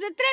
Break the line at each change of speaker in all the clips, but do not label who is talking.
2-3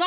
2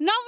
9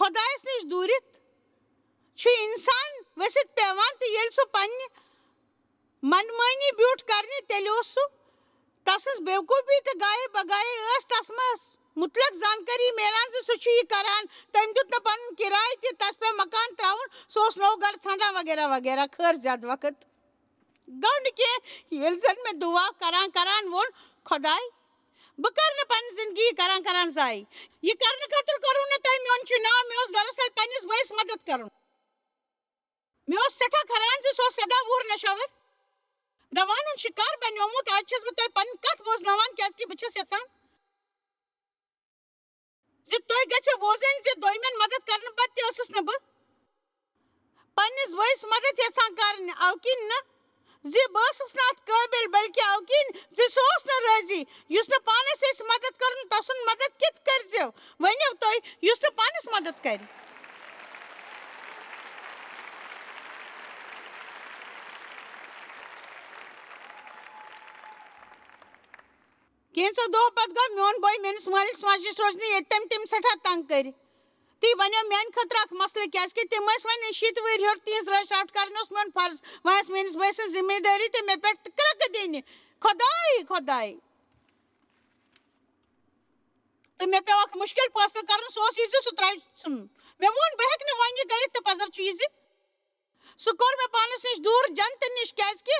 خۄدایَس نِش دوٗرِتھ چھُ اِنسان ؤسِتھ پیٚوان تہٕ ییٚلہِ سُہ پنٛنہِ منمٲنی بیوٗٹھ کرنہِ تیٚلہِ اوس سُہ تسٕنٛز بیوقوٗفی تہٕ گایے بگایے ٲس تس منٛز مُتلق زانکٲری میلان زِ سُہ چھُ یہِ کران تٔمۍ دیُت نہٕ پنُن کِراے تہِ تس پیٚو مکان ترٛاوُن سُہ اوس نوٚو گرٕ ژھانٛڈان وغیرہ وغیرہ خٲر زیادٕ وقت گوٚو نہٕ کینٛہہ ییٚلہِ زن مےٚ دُعا کران کران ووٚن خۄداے بہٕ کرٕ نہٕ پنٕنۍ زندگی کران کران ضایع یہِ کرنہٕ خٲطرٕ کوٚروٕ نہٕ تۄہہِ میون چُناو مےٚ اوس دراصل پننِس بٲیِس مدد کرُن مےٚ اوس سٮ۪ٹھاہ کھران زِ سُہ اوس سدا وُہُر نشاور دواہن ہُنٛد شِکار بنیومُت آز چھَس بہٕ تۄہہِ پنٕنۍ کتھ بوزناوان کیازکہِ بہٕ چھَس یژھان زِ تُہۍ گژھِو بوزٕنۍ زِ دوٚیمٮ۪ن مدد کرنہٕ پتہٕ تہِ ٲسٕس نہٕ بہٕ پننِس بٲیِس مدد یژھان کرٕنۍ اَوٕ کِنۍ نہٕ زِ بہٕ ٲسٕس نہٕ اتھ قٲبِل بلکہِ اَوٕ کِنۍ زِ سُہ اوس نہٕ رٲضی یُس نہٕ پانس یژھِ مدد کرُن تسُنٛد مدد کِتھ کٔرۍزیٚو ؤنِو تُہۍ یُس نہٕ پانس مدد کرِ کینٛژو دۄہو پتہٕ گوٚو میون بوے میٲنِس مٲلِس ماجہِ نِش روزنہِ ییٚتہِ تٔمۍ تِم سٮ۪ٹھاہ تنگ کٔرۍ تی بنیو میانہِ خٲطرٕ اکھ مسلہٕ کیازکہِ تِم ٲسۍ وۄنۍ شیٖتہٕ وٕہٕرۍ ہیوٚر تِہنٛز رٲچھ راوٹھ کرٕنۍ اوس میون فرض وۄنۍ ٲس میٲنِس بٲے سٕنٛز ذمہٕ دٲری تہٕ مےٚ پٮ۪ٹھ کرٛکہٕ دِنہِ خۄداے خۄداے تہٕ مےٚ پیوٚو اکھ مُشکِل فٲصلہٕ کرُن سُہ اوس یہِ زِ سُہ ترٛاوِ ژھٕنُن مےٚ ووٚن بہٕ ہٮ۪کہٕ نہٕ وۄنۍ یہِ کٔرِتھ تہٕ پزر چھُ یہِ زِ سُہ کوٚر مےٚ پانس نِش دوٗر جنتہٕ نِش کیازکہِ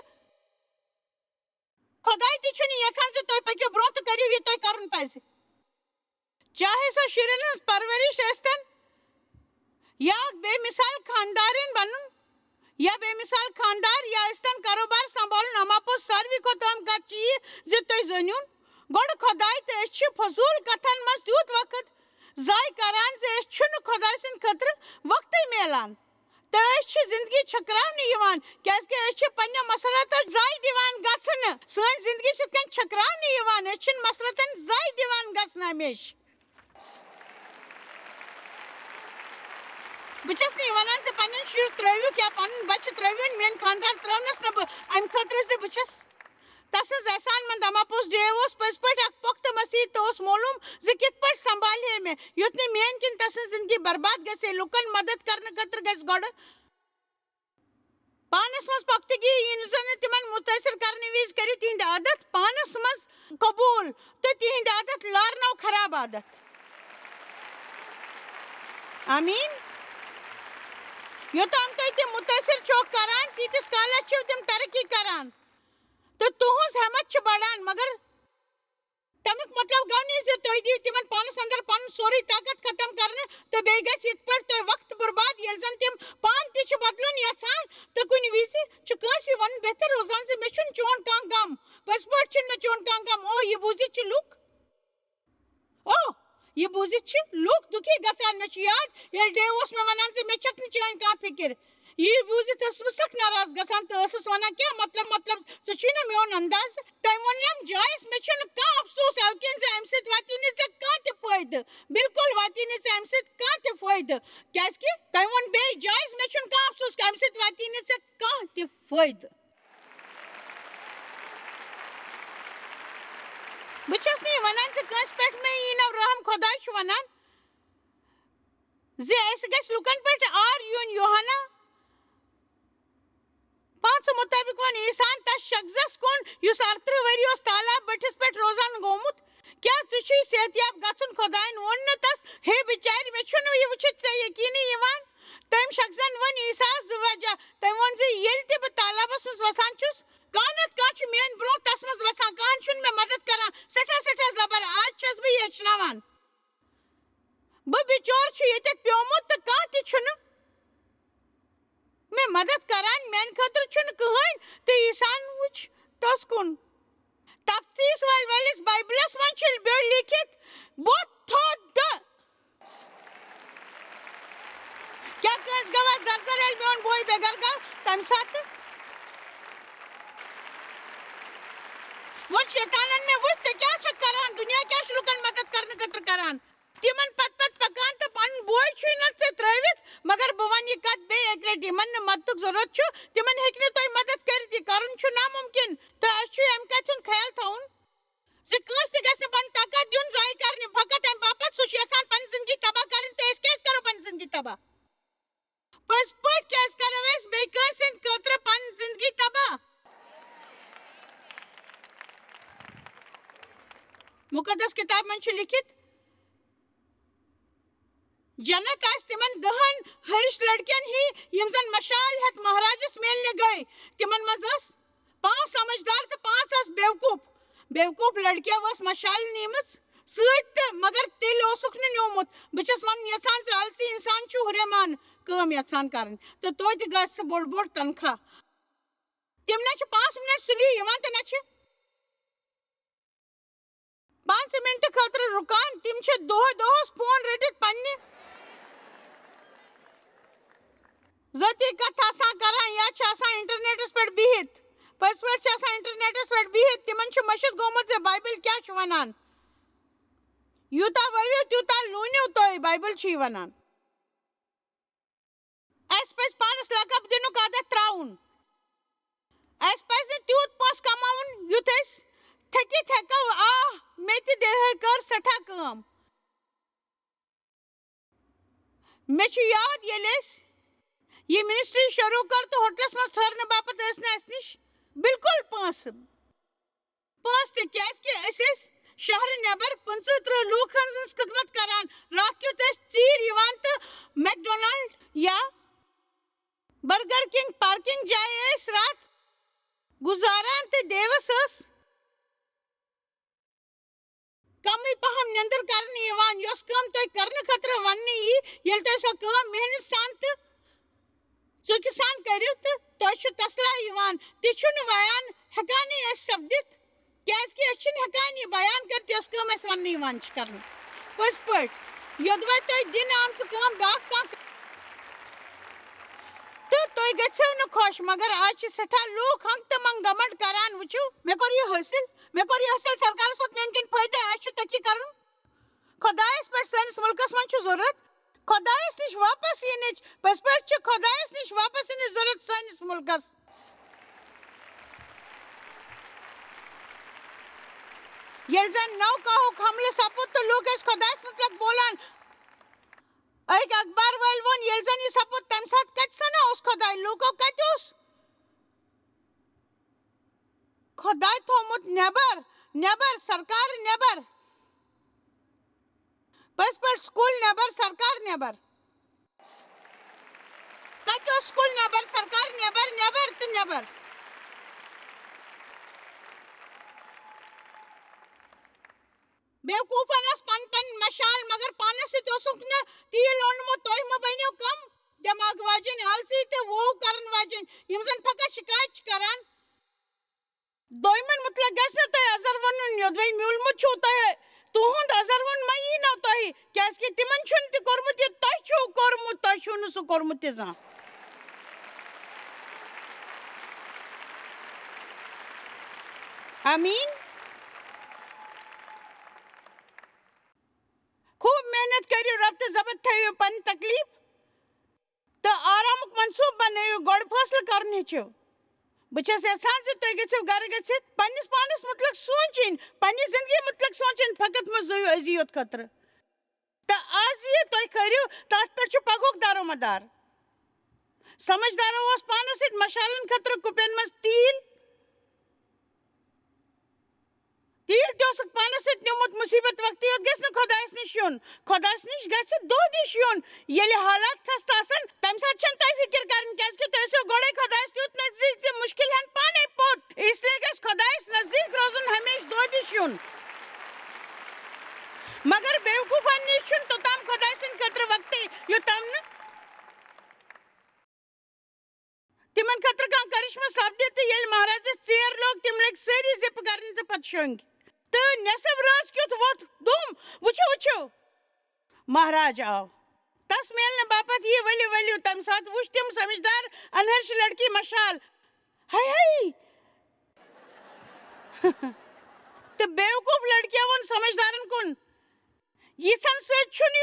خۄداے تہِ چھُنہٕ یژھان زِ تُہۍ پٔکِو برٛونٛہہ تہٕ کٔرِو یہِ تۄہہِ کرُن پزِ چاہے سۄ شُرٮ۪ن ہٕنٛز پرورِش ٲسۍتن یا اکھ بے مثال خانٛدارِنۍ بنُن یا بے مثال خانٛدار یا ٲسۍتن کاروبار سمبالُن اما پوٚز ساروی کھۄتہٕ اہم کتھ چھِ یہِ زِ تُہۍ زٲنِوُن گۄڈٕ خۄداے تہٕ أسۍ چھِ فضوٗل کتھن منٛز تیوٗت وقت ضایہِ کران زِ أسۍ چھُنہٕ خۄداے سٕنٛدِ خٲطرٕ وقتٕے میلان تہٕ أسۍ چھِ زندگی چھٔکراونہٕ یِوان کیازکہِ أسۍ چھِ پننٮ۪و مسراتو ضایہِ دِوان گژھنہٕ سٲنۍ زندگی چھِ یِتھ کٔنۍ چھٔکراونہٕ یِوان أسۍ چھِنہٕ مسرتن ضایہِ دِوان گژھنہٕ ہمیشہٕ بہٕ چھَس نہٕ یہِ وَنان زِ پنٕنٮ۪ن شُرۍ ترٛٲوِکھ یا پنُن بچہِ ترٛٲوِن میٲنۍ خانٛدار ترٛٲونَس نہٕ بہٕ اَمہِ خٲطرٕ زِ بہٕ چھَس تسٕنٛز احسان منٛد اما پوٚز ڈیو اوس پٔزۍ پٲٹھۍ اکھ پۄختہٕ مسیح تہٕ اوس معلوٗم زِ کِتھ پٲٹھۍ سمبالہِ ہے مےٚ یُتھ نہٕ میٲنۍ کِنۍ تسٕنٛز زندگی برباد گژھِ ہے لُکن مدد کرنہٕ خٲطرٕ گژھِ گۄڈٕ پانس منٛز پۄختگی یِنہٕ زن نہٕ تِمن مُتٲثر کرنہٕ وِزِ کٔرِو تِہنٛدِ عادت پانس منٛز قبوٗل تہٕ تِہنٛدِ عادت لارنو خراب عادت آمیٖن یوٚتام تُہۍ تِم مُتٲثر چھِو کران تیٖتِس کالس چھِو تِم ترقی کران تہٕ تُہنٛز ہٮ۪مت چھِ بڑان مگر تمیُک مطلب گوٚو نہٕ زِ تُہۍ دِیِو تِمن پانس انٛدر پنُن سورُے طاقت ختم کرنہٕ تہٕ بیٚیہِ گژھِ یِتھ پٲٹھۍ تۄہہِ وقت برباد ییٚلہِ زن تِم پانہٕ تہِ چھِ بدلُن یژھان تہٕ کُنہِ وِزِ چھُ کٲنٛسہِ یہِ ونُن بہتر روزان زِ مےٚ چھُنہٕ چون کانٛہہ غم پٔزۍ پٲٹھۍ چھُنہٕ مےٚ چون کانٛہہ غم او یہِ بوٗزِتھ چھِ لُکھ دُکھی گژھان مےٚ چھُ یاد ییٚلہِ ڈیو اوس مےٚ ونان زِ مےٚ چھکھ نہٕ چٲنۍ کانٛہہ فِکر یہِ بوٗزِتھ ٲسٕس بہٕ سخ ناراض گژھان تہٕ ٲسٕس ونان کیٛاہ مطلب ژٕ چھُے نہ میون انداز تٔمۍ ووٚنم جایس مےٚ چھُنہٕ کانٛہہ افسوٗس اَوٕ کِنۍ زِ اَمہِ سۭتۍ واتی نہٕ ژےٚ کانٛہہ تہِ فٲیدٕ بِلکُل واتی نہٕ ژےٚ اَمہِ سۭتۍ کانٛہہ تہِ فٲیدٕ کیازکہِ تٔمۍ ووٚن بیٚیہِ جایس مےٚ چھُنہٕ کانٛہہ افسوٗس اَمہِ سۭتۍ واتی نہٕ ژےٚ کانٛہہ تہِ فٲیدٕ بہٕ چھَس نہٕ یہِ وَنان زِ کٲنٛسہِ پٮ۪ٹھ مےٚ یی نہٕ رحم خۄداے چھُ وَنان زِ اَسہِ گژھِ لُکن پٮ۪ٹھ آر یُن یوحنا 5 مُطٲبِق ووٚن عیٖساہن تس شخصس کُن یُس 38 ؤری اوس تالاب بٔٹھِس پٮ۪ٹھ روزان گوٚمُت کیٛاہ ژٕ چھُے صحت یاب گژھُن خۄداین ووٚن نہٕ تس ہے بِچارِ مےٚ چھُنہٕ یہِ وٕچھِتھ ژےٚ یقیٖنٕے یِوان تٔمۍ شخصن ووٚن عیٖساہس 2 وجہ تٔمۍ ووٚن زِ ییٚلہِ تہِ بہٕ تالابس منٛز وسان چھُس کانٛہہ نتہٕ کانٛہہ چھُ میٲنۍ برٛونٛہہ تس منٛز وسان کانٛہہ چھُنہٕ مےٚ مدد کران سٮ۪ٹھاہ زبر آز چھَس بہٕ یہِ ہیٚچھناوان بہٕ بِچور چھُ ییٚتٮ۪تھ پیومُت تہٕ کانٛہہ تہِ چھُنہٕ مےٚ مدد کران میانہِ خٲطرٕ چھُنہٕ کٕہۭنۍ تہٕ عیٖساہن وٕچھ تس کُن تفتیٖش وٲلِس بایبلس منٛز چھُ بیٚیہِ لیٖکھِتھ کیٛاہ کٲنٛسہِ گوٚوا زرزر ییٚلہِ میون بوے بے گھر گوٚو تمہِ ساتہٕ وۄنۍ شیطانن مےٚ وٕچھ ژےٚ کیٛاہ چھکھ کران دُنیا کیٛاہ چھُ لُکن مدد کرنہٕ خٲطرٕ کران تِمن پتہٕ پکان تہٕ پنُن بوے چھُے نہٕ ژےٚ ترٛٲوِتھ مگر بہٕ ونہٕ یہِ کتھ بیٚیہِ اکہِ لٹہِ یِمن نہٕ مدتُک ضروٗرت چھُ تِمن ہیٚکہِ نہٕ تۄہہِ مدد کٔرِتھ یہِ کرُن چھُ نامُمکِن تہٕ اَسہِ چھُ امہِ کتھِ ہُنٛد خیال تھاوُن ژٕ کٲنٛسہِ تہِ گژھِ نہٕ پنُن طاقت دیُن ضایع کرنہِ فقط امہِ باپتھ سُہ چھُ یژھان پنٕنۍ زندگی تباہ کرٕنۍ تہٕ أسۍ کیٛازِ کرو پنٕنۍ زندگی تباہ پٔزۍ پٲٹھۍ کیٛازِ کرو أسۍ بیٚیہِ کٲنٛسہِ ہٕنٛدِ خٲطرٕ پنٕنۍ زندگی تباہ مُقدس کِتابہِ منٛز چھُ لیکھِتھ جنت آسہِ تِمن 10 ہرش لڑکین ہی یم زن مشال ہیتھ مہاراجس میلنہِ گٔے تِمن منٛز ٲس 5 سمجھدار تہٕ 5 ٲس بیوقوٗف لڑکیو ٲس مشال نیٖمٕژ سۭتۍ تہٕ مگر تیٚلہِ اوسُکھ نہٕ نیوٗمُت بہٕ چھَس وَنُن یژھان زِ آلسی اِنسان چھُ ہُریمان کٲم یژھان کَرٕنۍ تہٕ توتہِ گژھِ سُہ بوٚڑ تنخواہ تِم نہ چھِ 5 منٹ سُلی یِوان تہٕ نہ چھِ 5 منٹہٕ خٲطرٕ رُکان تِم چھِ دۄہس فون رٔٹِتھ پننہِ ذٲتی کتھ آسان کران یا چھِ آسان انٹرنیٹس پٮ۪ٹھ بِہِتھ پٔزۍ پٲٹھۍ چھِ آسان انٹرنیٹس پٮ۪ٹھ بِہِتھ تِمن چھُ مٔشِتھ گوٚمُت زِ بایبل کیٛاہ چھُ ونان یوٗتاہ ؤیِو تیوٗتاہ لوٗنِو تُہۍ بایبل چھُ یہِ ونان اَسہِ پَزِ پانس لقب دِنُک عادت ترٛاوُن اَسہِ پَزِ نہٕ تیوٗت پونٛسہٕ کماوُن یُتھ أسۍ تھٔکِتھ ہٮ۪کو مےٚ تہِ کٔر سٮ۪ٹھاہ کٲم مےٚ چھُ یاد ییٚلہِ أسۍ یہ منسٹری شروع کٔر تہٕ ہوٹلس منٛز ٹھہرنہٕ باپتھ ٲسۍ نہٕ اَسہِ نِش بالکل پونٛسہٕ تہِ کیٛازِ کہِ أسۍ ٲسۍ شہرٕ نٮ۪بر 25-30 لوٗکن ہٕنٛز خدمت کران راتھ کیُتھ ٲسۍ ژیٖرۍ یِوان تہٕ میکڈونلڈ یا برگر کنگ پارکنگ جایہِ ٲسۍ راتھ گُزاران تہٕ دیوس ٲس کمٕے پہم نیندٕر کرنہٕ یِوان یۄس کٲم تۄہہِ کرنہٕ خٲطرٕ وننہٕ یی ییٚلہِ تۄہہِ سۄ کٲم محنت سان تہٕ ژُکہِ سان کٔرِو تہٕ تۄہہِ چھُ تسلا یِوان تہِ چھُنہٕ بیان ہٮ۪کانٕے أسۍ سپدِتھ کیٛازِ کہِ أسۍ چھِنہٕ ہٮ۪کان یہِ بیان کٔرِتھ یۄس کٲم اَسہِ وننہٕ یِوان چھِ کرنہٕ پٔزۍ پٲٹھۍ یوٚدوے تۄہہِ دِنہٕ آمژٕ کٲم بیٛاکھ کانٛہہ تہٕ تُہۍ گٔژھِو نہٕ خۄش مگر آز چھِ سٮ۪ٹھاہ لوٗکھ ہنٛگ تہٕ منٛگ گمنڈ کران وٕچھِو مےٚ کوٚر یہِ حٲصِل سرکارس ووت میٛانہِ کِنۍ فٲیدٕ اَسہِ چھُ تٔتی کرُن خۄدایس پٮ۪ٹھ سٲنِس مُلکس منٛز چھُ ضروٗرت خۄدایس نِش واپس یِنٕچ پٔزۍ پٲٹھۍ چھِ خۄدایس نِش واپس یِنٕچ ضروٗرت سٲنِس مُلکس ییٚلہِ زن 9 کاہُک حملہٕ سپُد تہٕ لوٗکھ ٲسۍ خۄدایس مُتعلق بولان أکۍ اخبار وٲلۍ ووٚن ییٚلہِ زن یہِ سپُد تمہِ ساتہٕ کتہِ سنا اوس خۄداے لوٗکو کتہِ اوس خۄداے تھوٚومُت نٮ۪بر سرکار نٮ۪بر پٔزۍ پٲٹھۍ سکوٗل نٮ۪بر سرکار نٮ۪بر کتہِ اوس سکوٗل نٮ۪بر سرکار نٮ۪بر تہٕ نٮ۪بر بیوقوٗفن ٲس پنٕنۍ مشال مگر پانس سۭتۍ اوسُکھ نہٕ تیٖل اوٚنمُت تُہۍ مہٕ بٔنِو کم دٮ۪ماغ واجیٚنۍ آلسی تہٕ ووٗ کرن واجیٚنۍ یِم زن فقط شِکایت چھِ کران دوٚیمن مُتعلق گژھِ نہٕ تۄہہِ ازر ونُن یوٚدوے میوٗلمُت چھُو تۄہہِ تُہُنٛد ازروُن مہ یی نو تۄہہِ کیٛازِ کہِ تِمن چھُنہٕ تہِ کوٚرمُت یہِ تۄہہِ چھُو کوٚرمُت تۄہہِ چھُو نہٕ سُہ کوٚرمُت تہِ زانٛہہ آمیٖن خوٗب محنت کٔرِو ربطہٕ ضبط تھٲیِو پنٕنۍ تکلیٖف تہٕ آرامُک منصوٗبہٕ بنٲیِو گۄڈٕ فٲصلہٕ کرُن ہیٚچھِو بہٕ چھَس یژھان زِ تُہۍ گٔژھِو گرٕ گٔژھِتھ پننِس پانس مُتعلق سونٛچِنۍ پننہِ زندگی مُتعلق سونٛچِنۍ فقط مہ زٲیِو أزی یوت خٲطرٕ تہٕ آز یہِ تُہۍ کٔرِو تتھ پٮ۪ٹھ چھُ پگہُک دارومدار سمجھدارو اوس پانس سۭتۍ مشالن خٲطرٕ کُپین منٛز تیٖل تہِ اوسُکھ پانس سۭتۍ نیوٗمُت مُصیٖبت وقتہٕ یوت گژھِ نہٕ خۄدایس نِش یُن خۄدایس نِش گژھِ دۄہ دِش یُن ییٚلہِ حالات خستہٕ آسن تمہِ ساتہٕ چھنہٕ تۄہہِ فِکر کرٕنۍ کیٛازِ کہِ تُہۍ ٲسِو گۄڈے خۄدایس تیُتھ نزدیٖک زِ مُشکِل ہن پانے پوٚت اس لیے گژھِ خۄدایس نزدیٖک روزُن ہمیشہٕ دۄہ دِش یُن مگر بیوقوٗفن نِش چھُنہٕ توٚتام خۄداے سٕنٛدِ خٲطرٕ وقتٕے یوٚتام نہٕ تِمن خٲطرٕ کانٛہہ کرشمہٕ سپدِ تہٕ ییٚلہِ مہارازس ژیر لوٚگ تِم لٔگۍ سٲری زِپہٕ کرنہِ تہٕ پتہٕ شۄنٛگۍ تہٕ نٮ۪صٕب رٲژ کیُتھ ووٚتھ دُم وٕچھِو مہراج آو تس میلنہٕ باپتھ یی ؤلِو تمہِ ساتہٕ وٕچھ تِم سمجھدار انہرش لڑکی مشال ہاے تہٕ بیوقوٗف لڑکیو ووٚن سمجھدارن کُن یِژھن سۭتۍ چھُنہٕ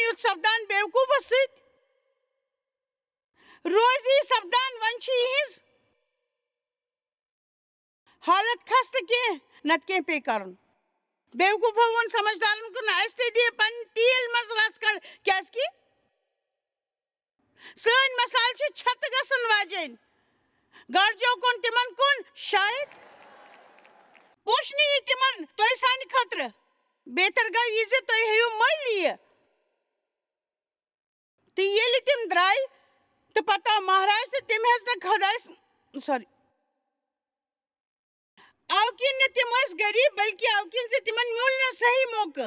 یُتھ سپدان بیوقوٗفس سۭتۍ روزِ یہِ سپدان وۄنۍ چھِ یِہٕنٛز حالت کھس تو کی نت کی پی کرن بیوقوفو ون سمجھدارن کن اس تہ دی پن تیل مز رس کڑ کیاز کی سن مسال چھ چھت گسن واجن گارجو کن تمن کن شاید پوچھنی یہ تمن توی سانہ خطر بہتر گو یہ تھی ہیو مل یہ تو یل تم درائے تو پتہ مہاراج تو تم ہز نا خدائس سوری اوکن نہ تم غریب بلکہ اوکن سے تمن میول نہ صحیح موقع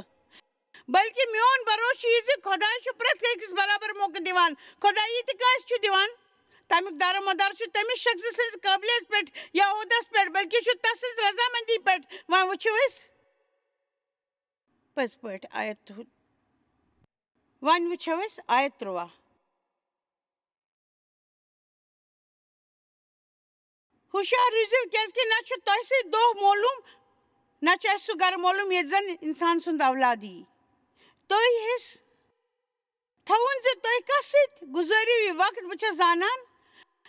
بلکہ میون بروس یہ خدا پریت أکس برابر موقع دیوان خدا یہ تس دیوان تمیک دار مدار تمس شخص سز قابلیت پہ یا عہدس پہ بلکہ تس رضامندی پہ ون وچھو پز پہ آیت ون وچھو آیت 13 ہوشیار روزو کیازکہ نہ تہ سی دہ معلوم نہ سہ گر معلوم یہ زن انسان سند اولاد یی تھی حص تھون تھی کس ست گزارو یہ وقت بہ زانان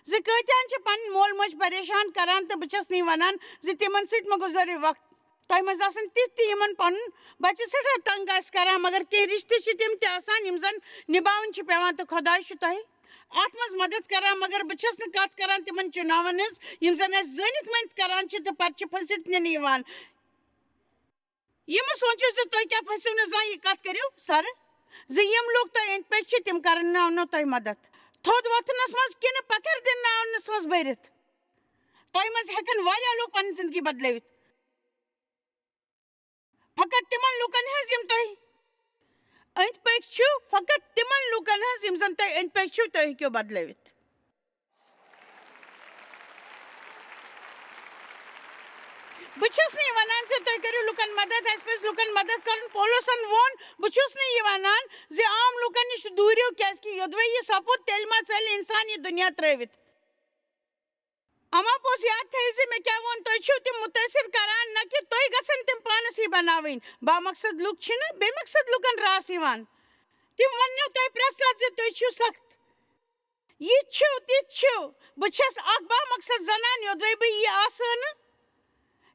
کتان پن مول موج پریشان کران تو بہس نہیں ونان تمن ست مہ گزارو وقت تہ مز آسن تتھ تمن پن بچہ سٹھا تنگ کران مگر کی رشتہ تم تم زن نباون پیوان تو خدا تہ ات مز مدد کران مگر بہس نا کت کران تمن چناون یم زن اس زنت منت کران تو پتہ پھنست نوان یہ سوچو تھی کیا پھسو نا زان یہ کت کرو سر یم لوگ تہ اند پک تم کرنو تہ مدد تھود وتھنس مز کن پتھر دنس مز برت تہ مز ہیکن واریاہ لوگ پن زندگی بدلوت فقط تمن لوکن ہز یم تہ اند پک فقط تمن لوکن ہز یم زن تہ اند پک تہ ہیکو بدلوت بچس نہیں ونان تھی کرو لوکن مدد اس پہ لوکن مدد کرن پولوسن وون بچس نہیں یہ ونان عام لوکن نش دوریو کیازکہ یودوے یہ سپود تیل ما ژل انسان یہ دنیا تروت اما پوس یاد تھے میں کیا ون تھی چھو تم متاثر کران نہ کہ تھی گھن تم پانس ہی بناوین با مقصد لوک چھ بے مقصد لوکن راس یوان تم ونو تہ پرٛٮ۪تھ ساتہٕ تھی چھو سخت یہ چھو تت چھو بچس اخ با مقصد زنان یودوے بہ یہ آسان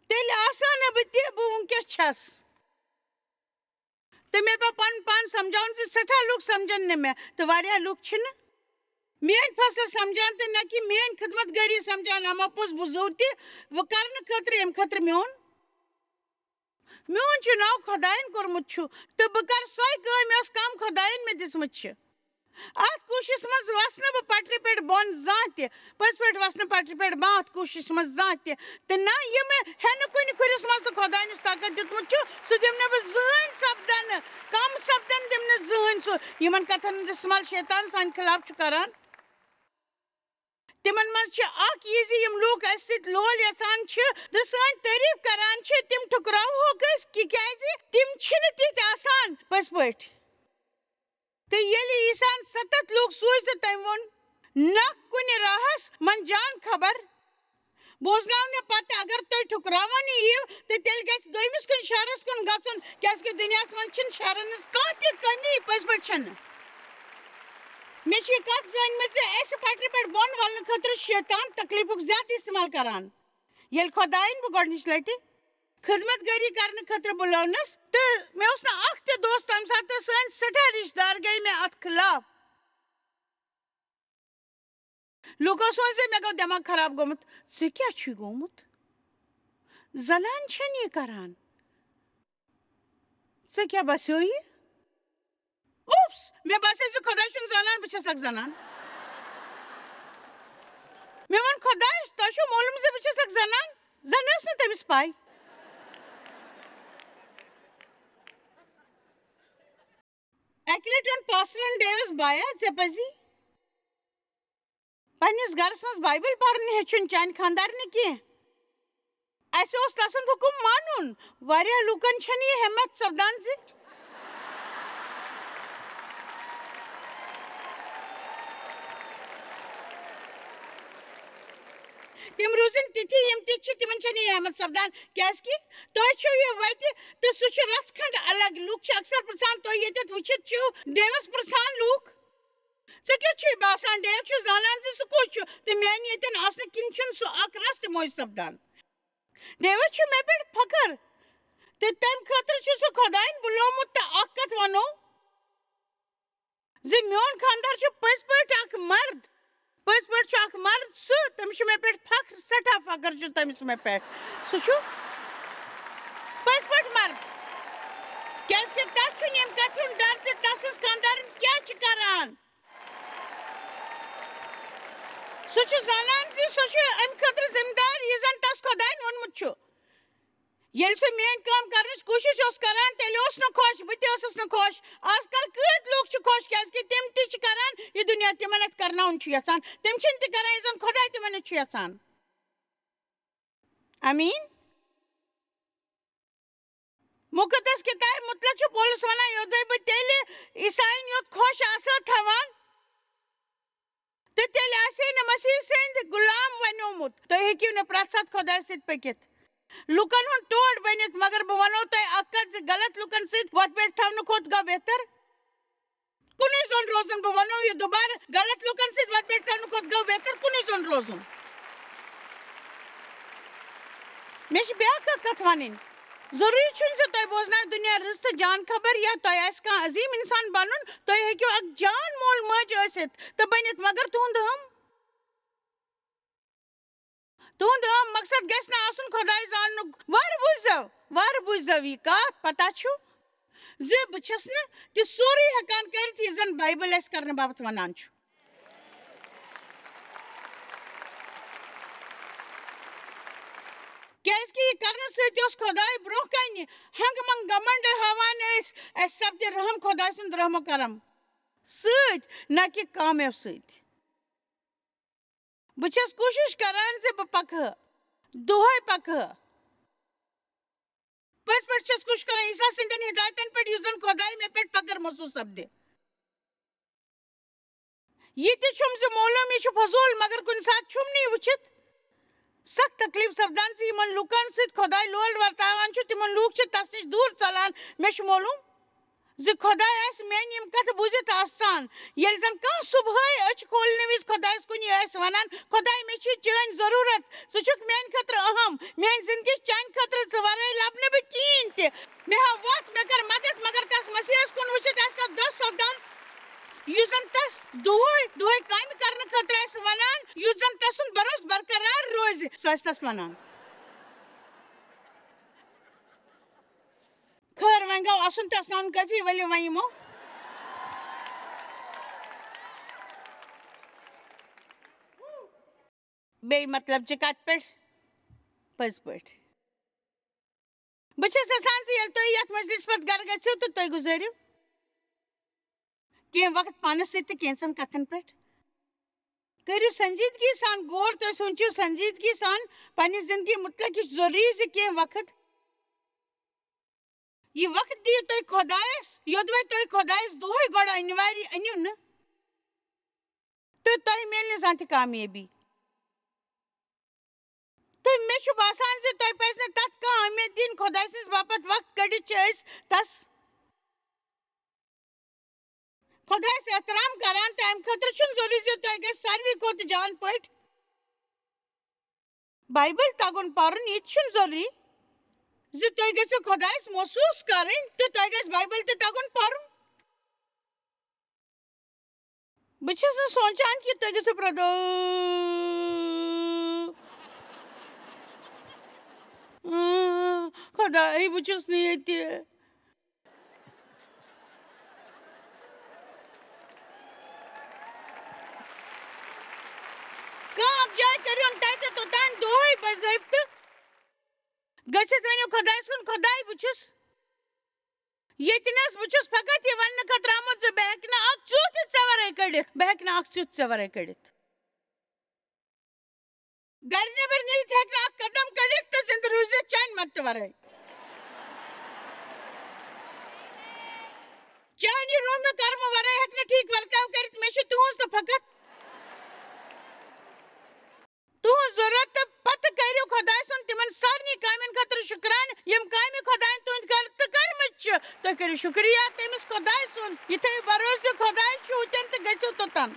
تیل آسان بہ تہ بہ ونکس چھس تو مے پہ پن پان سمجھاؤن سٹھا لوگ سمجھن نہ مے تو واریاہ لوگ چھن میان فصل سمجھان تو نہ کہ میان خدمت گاری سمجھان اما پوس بہ زو تہ وہ کرنے خاطر ام خاطر میون چناؤ خدائن کورمت تو بہ کر سوے کام یس کم خدائن میں دسمت چھ ات کوشش مز وسن بہ پٹری پہ بون زان تہ پز پہ وسن پٹری پہ بہ ات کوشش مز زان تہ تو نہ یم ہین کن کھرس مز تو خدائن طاقت دتمت سہ دم بہ زہن سپدن کم سپدن دم زہن سہ یمن کتھن استعمال شیطان سان خلاف کران تمن مز اخ یہ یم لوگ اس ست لول یسان تو سان تعریف کران تم ٹھکراو ہوکس کیاز تم چھن تت آسان پز پہ تو یل عیسان 7 لوگ سوز تو تم ون نہ کن راہس من جان خبر بوزناؤ پتہ اگر تھی ٹھکراوان یو تو تیل گھس دویمس کن شہرس کن گھن کیازکہ دنیا من شہرن ہز کھانا تہ کمی پز پہ چھ مے یہ کت زان اس پٹری پہ بون ولن خاطر شیطان تکلیفک زیادہ استعمال کران یل خدائن بہ گۄڈنِچ لٹہ خدمت گاری کرنے خاطر بلونس تو مے اس نا اخ تہ دوست تمہ سات سن سٹھا رشتہ دار گئی مے ات خلاف لوکو سوچ مے گو دماغ خراب گومت ژے کیا چھی گومت زنان چھن یہ کران ژے کیا بسیو یہ اوپس مے باسے ژٕ خدا چھُن زنان بہٕ چھس اکھ زنان مے وون خدایس تۄہہِ چھو معلوم زِ بہٕ چھس اکھ زنان زن ٲس نہٕ تٔمِس پاے اکہِ لٹہِ ووٚن پاسٹرن ڈیوس بایا ژےٚ پزی پننس گرس مز بائبل پرن ہیچھن چانہ خاندارنہ کی اسہ اوس تسند حکم مانن واریاہ لوکن چھن یہ ہمت سپدان زِ تم روزن تتھی یم تہ تمن چھن یہ ہمت سپدان کیازکہ تۄہہِ چھو یہ وتہ تو سہ چھ رژھ کھنڈ الگ لوک چھ اکثر پرژھان تُہۍ ییٚتٮ۪تھ وٕچھِتھ چھو ڈیوس پرژھان لوک ژےٚ کیُتھ چھُے باسان ڈیو چھُ زانان زِ سُہ کُس چھُ تہٕ میانہِ ییٚتٮ۪ن آسنہٕ کِنۍ چھُنہٕ سُہ اکھ رژھ تہِ موج سپدان David چھُ مےٚ پٮ۪ٹھ فخر تہٕ تَمہِ خٲطرٕ چھُ سُہ خۄدایَن بُلومُت تہٕ اکھ کتھ وَنو زِ میون خانٛدار چھُ پٔزۍ پٲٹھۍ اکھ مرد پٔزۍ پٲٹھۍ چھُ اکھ مرد سُہ تٔمِس چھُ مےٚ پٮ۪ٹھ فخر سٮ۪ٹھاہ فخر چھُ تٔمِس مےٚ پٮ۪ٹھ سُہ چھُ پٔزۍ پٲٹھۍ مرد کیٛازِکہِ تَتھ چھُنہٕ ییٚمہِ کتھِ ہُنٛد ڈر زِ تس سٕنٛز خانٛدارٕنۍ کیٛاہ چھِ کران سُہ چھُ زانان زِ سُہ چھُ اَمہِ خٲطرٕ ذِمہٕ دار یہِ زن تس خۄدایَن ووٚنمُت چھُ ییٚلہِ سُہ میٲنۍ کٲم کرنٕچ کوٗشِش اوس کران تیٚلہِ اوس نہٕ خۄش بہٕ تہِ ٲسٕس نہٕ خۄش آز کل کۭتۍ لُکھ چھِ خۄش کیٛازِکہِ تِم تہِ چھِ کران یہِ دُنیا تِمن اَتھِ کرناوُن چھُ یژھان تِم چھِنہٕ تہِ کران یہِ زن خۄداے تِمن اَتھِ چھُ یژھان آمیٖن مُقدس کِتابہِ مُتلق چھُ پولس وَنان یوٚدوے بہٕ تیٚلہِ عیسایَن یوت خۄش آسہٕ ہا تھاوان تہٕ تیٚلہِ آسہِ ہے نہٕ مسیح سٕنٛدۍ غُلام بنیومُت تُہۍ ہیٚکِو نہٕ پرٛٮ۪تھ ساتہٕ خۄدایَس سۭتۍ پٔکِتھ لُکن ہُنٛد ٹوٹھ بٔنِتھ مگر بہٕ وَنو تۄہہِ اکھ کتھ زِ غلط لُکن سۭتۍ وۄٹھ پٮ۪ٹھ تھاونہٕ کھۄتہٕ گوٚو بہتر کُنُے زوٚن روزُن بہٕ وَنو یہِ دُبارٕ غلط لُکن سۭتۍ وۄٹھ پٮ۪ٹھ تھاونہٕ کھۄتہٕ گوٚو بہتر کُنُے زوٚن روزُن مےٚ چھِ بیٛاکھ اکھ کتھ وَنٕنۍ ضروٗری چھُنہٕ زِ تۄہہِ بوزناوِ دُنیا رٕژ تہٕ جان خبر یا تۄہہِ آسہِ کانٛہہ عظیٖم اِنسان بنُن تُہۍ ہیٚکِو اکھ جان مول موج ٲسِتھ تہٕ بٔنِتھ مگر تُہُنٛد مقصد گژھِ نہٕ آسُن خۄداے زاننُک وارٕ بوٗزۍزیو یہِ کتھ پتہ چھُ زِ بہٕ چھَس نہٕ تہِ سورُے ہٮ۪کان کٔرِتھ یہِ زن بایبل اَسہِ کرنہٕ باپتھ وَنان چھُ کیٛازِکہِ یہِ کرنہٕ سۭتۍ اوس خۄداے برٛونٛہہ کنہِ ہنٛگہٕ منٛگہٕ گمنڈ ہاوان ٲسۍ اَسہِ سپدِ رحم خۄداے سُنٛد رحمو کرم سۭتۍ نہ کہِ کامیو سۭتۍ بہٕ چھَس کوٗشِش کران زِ بہٕ پکہٕ دۄہے پکہٕ پٔزۍ پٲٹھۍ چھَس کوٗشِش کران عیسیٰ سٕنٛدٮ۪ن ہِدایتن پٮ۪ٹھ یُس زن خۄداے مےٚ پٮ۪ٹھ فخر محسوٗس سپدِ یہِ تہِ چھُم زِ معلوٗم یہِ چھُ فضوٗل مگر کُنہِ ساتہٕ چھُم نہٕ یہِ وٕچھِتھ سخ تکلیٖف سپدان زِ یِمن لُکن سۭتۍ خۄداے لول ورتاوان چھُ تِمن لُکھ چھِ تس نِش دوٗر ژلان مےٚ چھُ معلوٗم زِ خۄداے آسہِ میٛانہِ یِم کتھٕ بوٗزِتھ آسان ییٚلہِ زن کانٛہہ صُبحٲے أچھ کھولنہٕ وِزِ خۄدایس کُن یہِ آسہِ ونان خۄداے مےٚ چھِ چٲنۍ ضروٗرت ژٕ چھُکھ میٛانہِ خٲطرٕ اہم میٛانہِ زندگی چھِ چانہِ خٲطرٕ ژٕ ورٲے لبنہٕ بہٕ کِہیٖنۍ تہِ مےٚ ہاو وَتھ مےٚ کر مدد مگر تس مسیحس کُن وٕچھِتھ آسہِ تتھ دۄہ سپدان یُس زن تس دۄہے کامہِ کرنہٕ خٲطرٕ آسہِ ونان یُس زن تسُنٛد بروسہٕ برقرار روزِ سُہ آسہِ تس ونان خٲر وۄنۍ گوٚو اَسُن تہٕ اَسناوُن کٲفی ؤلِو وۄنۍ یِمو بیٚیہِ مطلب چہِ کتھِ پٮ۪ٹھ پٔزۍ پٲٹھۍ بہٕ چھَس یژھان زِ ییٚلہِ تُہۍ یتھ مجلِس پتہٕ گرٕ گٔژھِو تہٕ تُہۍ گُزٲرِو کینٛہہ وقت پانس سۭتۍ تہٕ کینٛژن کتھن پٮ۪ٹھ کٔرِو سنجیدگی سان غور تُہۍ سوٗنٛچِو سنجیدگی سان پننہِ زندگی مُتعلق یہِ چھُ ضروٗری زِ کینٛہہ وقت یہِ وقت دِیِو تُہۍ خۄدایس یوٚدوے تُہۍ خۄدایس دۄہے گۄڈٕ أنِو نہٕ تہٕ تۄہہِ میلہِ نہٕ زانٛہہ تہِ کامیٲبی تہٕ مےٚ چھُ باسان زِ تۄہہِ پزِ نہٕ تتھ کانٛہہ اہمیت دِنۍ خۄداے سٕنٛدِ باپتھ وقت کٔڑِتھ چھِ أسۍ تس خۄدایس احترام کران تہٕ امہِ خٲطرٕ چھُنہٕ ضروٗری زِ تۄہہِ گژھِ ساروی کھۄتہٕ جان پٲٹھۍ بایبل تگُن پرُن یہِ تہِ چھُنہٕ ضروٗری زِ تُہۍ گٔژھِو خۄدایس محسوٗس کرٕنۍ تہٕ تۄہہِ گژھِ بایبل تہِ تگُن پرُن بہٕ چھَس نہٕ سونٛچان کہِ تُہۍ گٔژھِو پرٛٮ۪تھ دۄہ خۄداے بہٕ چھُس نہٕ ییٚتہِ کانٛہہ اکھ جاے کٔرۍہُن تتہِ توٚتانۍ دۄہے باضٲبطہٕ گٔژھِتھ ؤنِو خۄدایس کُن خۄداے بہٕ چھُس ییٚتِنس بہٕ چھُس فقط یہِ وننہٕ خٲطرٕ آمُت زِ بہٕ ہٮ۪کہٕ نہٕ اکھ ژیُتھ تہِ ژےٚ ورٲے کٔڑِتھ گرِ نٮ۪بر نیٖرِتھ ہٮ۪کہٕ نہٕ اکھ قدم کٔڑِتھ تہٕ زِندٕ روٗزِتھ چانہِ مدتہٕ ورٲے چانہِ روٗحہٕ کرمہٕ ورٲے ہٮ۪کہٕ نہٕ ٹھیٖک ورتاو کٔرِتھ مےٚ چھِ تُہٕنٛز تہٕ فقط تُہٕنٛز ضروٗرت تہٕ پتہٕ کٔرِو خۄداے سُنٛد تِمن سارنٕے کامٮ۪ن خٲطرٕ شُکرانہٕ یِم کامہِ خۄدایَن تُہٕنٛدِ خٲطرٕ کٔرمٕژ چھِ تُہۍ کٔرِو شُکریہ تٔمِس خۄداے سُنٛد یہِ تھٲیِو بروسہٕ زِ خۄداے چھُ ہُتٮ۪ن تہٕ گٔژھِو توٚتن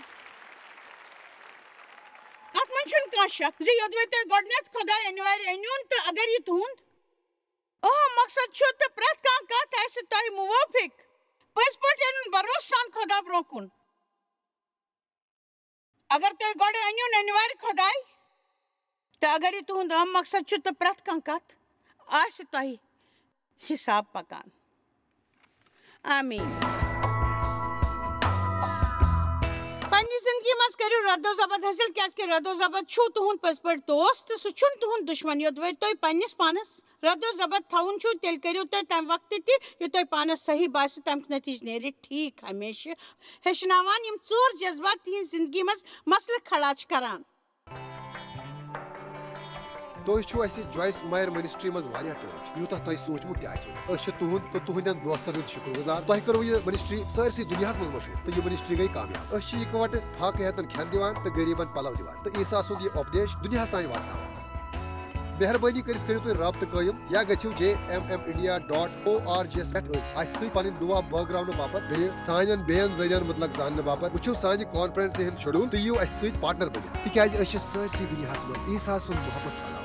اتھ من چھن کا شک زِ یوٚدوے تۄہہِ گۄڈٕنٮ۪تھ خۄداے اَنوارِ أنۍوُن تہٕ اگر یہِ تُہُنٛد اہم مقصد چھُ تہٕ پرٛٮ۪تھ کانٛہہ کتھ آسہِ تۄہہِ موٲفِق پٔزۍ پٲٹھۍ اَنُن بھروسہٕ سان خۄدا برٛونٛہہ کُن اگر تۄہہِ گۄڈٕ أنۍوُن اَنوارِ خۄداے تہٕ اگر یہِ تُہُنٛد اہم مقصد چھُ تہٕ پرٛٮ۪تھ کانٛہہ کتھ آسہِ تۄہہِ حِساب پکان آمیٖن پننہِ زندگی منٛز کٔرِو رد و ضبط حٲصِل کیٛازِکہِ رد و ضبط چھُو تُہُنٛد پٔزۍ پٲٹھۍ دوست تہٕ سُہ چھُنہٕ تُہُنٛد دُشمن یوٚدوے تۄہہِ پننِس پانس رد و ضبط تھاوُن چھُو تیٚلہِ کٔرِو تُہۍ تمہِ وقتہٕ تہِ یہِ تۄہہِ پانس صحیح باسہِ تمیُک نٔتیٖجہٕ نیرِ ٹھیٖک ہمیشہٕ ہیٚچھناوان یِم ژور جذبات تِہنٛزِ زندگی منٛز مسلہٕ کھڑا چھِ کران
تُہۍ چھِو اَسہِ جویس مایر منسٹری منٛز واریاہ ٹٲٹھۍ یوٗتاہ تۄہہِ سوٗنٛچمُت تہِ آسِوٕ أسۍ چھِ تُہُنٛد تہٕ تُہنٛدٮ۪ن دوستن ہُنٛد شُکر گُزار تۄہہِ کٔروٕ یہِ منسٹری سٲرسٕے دُنیاہس منٛز مشہوٗر تہٕ یہِ منسٹری گٔے کامیاب أسۍ چھِ اِکوٹہٕ فاقہٕ ہٮ۪تن کھٮ۪ن دِوان تہٕ غریٖبن پلو دِوان تہٕ عیٖسا سُنٛد یہِ اُپدیش دُنیاہس تانۍ واتناوان مہربٲنی کٔرِتھ کٔرِو تُہۍ رابطہٕ قٲیِم یا گٔژھِو jmmindia.org یَس پٮ۪ٹھ اَسہِ سۭتۍ پنٕنۍ دُعا بٲگراونہٕ باپتھ بیٚیہِ سانٮ۪ن بیٚین ذٔریعن مُتعلق زاننہٕ باپتھ وٕچھِو سانہِ کانفرنسہِ ہُنٛد شڈوٗل تہٕ یِیِو اَسہِ سۭتۍ پارٹنر بٔنِتھ تِکیازِ أسۍ چھِ سٲرسٕے دُنیاہس منٛز عیٖسا سُنٛد محبت پھٔہلاوان